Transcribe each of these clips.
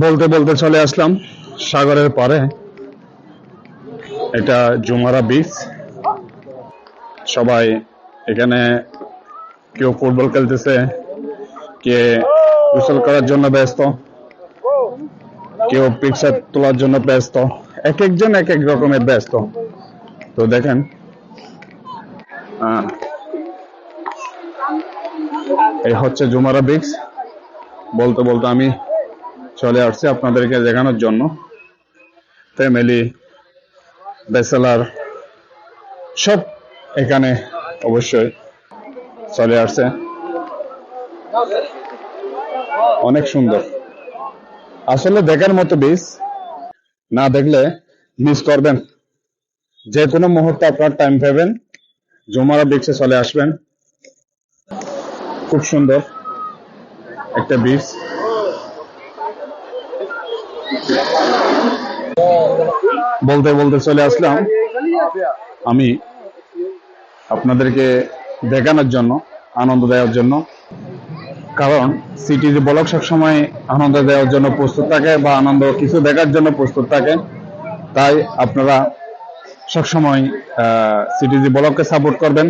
বলতে বলতে চলে আসলাম সাগরের পারে। এটা জুমারা বিচ। সবাই এখানে কেউ ফুটবল খেলতেছে, কে গোসল করার জন্য ব্যস্ত, কেউ পিকচার তোলার জন্য ব্যস্ত। এক একজন এক এক রকমের ব্যস্ত। তো দেখেন, এই হচ্ছে জুমারা বিচ। বলতে বলতে আমি চলে আসছি আপনাদেরকে দেখানোর জন্য। ফ্যামিলি, ব্যাচেলার সব এখানে অবশ্যই চলে আসছে। অনেক সুন্দর, আসলে দেখার মতো বিচ। না দেখলে মিস করবেন। যে কোনো মুহূর্তে আপনার টাইম পাবেন, জুমারা বিচে চলে আসবেন। খুব সুন্দর একটা বিচ। বলতে বলতে চলে আসলাম আমি আপনাদেরকে দেখানোর জন্য, আনন্দ দেওয়ার জন্য। কারণ সিটিজি ব্লগ সবসময় আনন্দ দেওয়ার জন্য প্রস্তুত থাকে, বা আনন্দ কিছু দেখার জন্য প্রস্তুত থাকে। তাই আপনারা সবসময় সিটিজি ব্লগকে সাপোর্ট করবেন,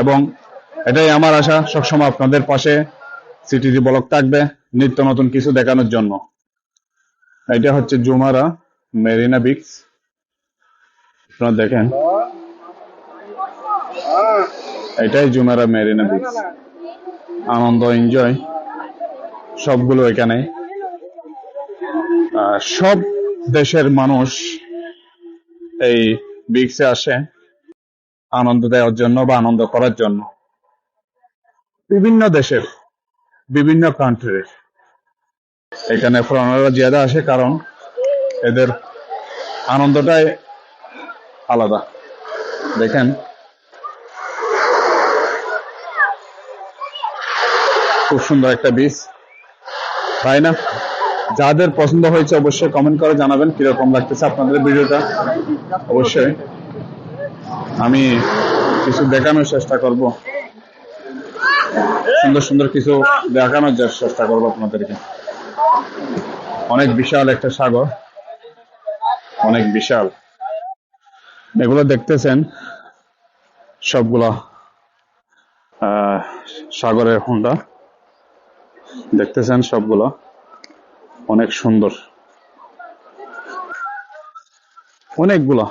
এবং এটাই আমার আশা, সবসময় আপনাদের পাশে সিটিজি ব্লগ থাকবে নিত্য নতুন কিছু দেখানোর জন্য। এটা হচ্ছে জুমারা মেরিনা বিচ। আপনারা দেখেন, এটাই জুমারা মেরিনা বিচ। আনন্দ, এনজয় সবগুলো এখানে। সব দেশের মানুষ এই বিচে আসে আনন্দ দেওয়ার জন্য বা আনন্দ করার জন্য। বিভিন্ন দেশের, বিভিন্ন কান্ট্রির এখানে ফরেনাররা জিয়াদা আসে, কারণ এদের আনন্দটাই আলাদা। দেখেন, খুব সুন্দর একটা বিচ, তাই না? যাদের পছন্দ হয়েছে অবশ্যই কমেন্ট করে জানাবেন কিরকম লাগতেছে আপনাদের ভিডিওটা। অবশ্যই আমি কিছু দেখানোর চেষ্টা করব, সুন্দর সুন্দর কিছু দেখানোর চেষ্টা করবো আপনাদেরকে। অনেক বিশাল একটা সাগর, অনেক বিশাল। এগুলো দেখতেছেন সবগুলা সাগরের হোন্ডা, দেখতেছেন সবগুলো অনেক সুন্দর, অনেকগুলো।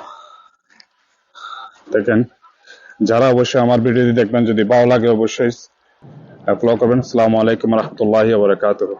দেখেন, যারা অবশ্যই আমার ভিডিওটি দেখবেন, যদি ভালো লাগে অবশ্যই ফলো করবেন। আসসালামু আলাইকুম রহমতুল্লাহি ওয়া বারাকাতুহু।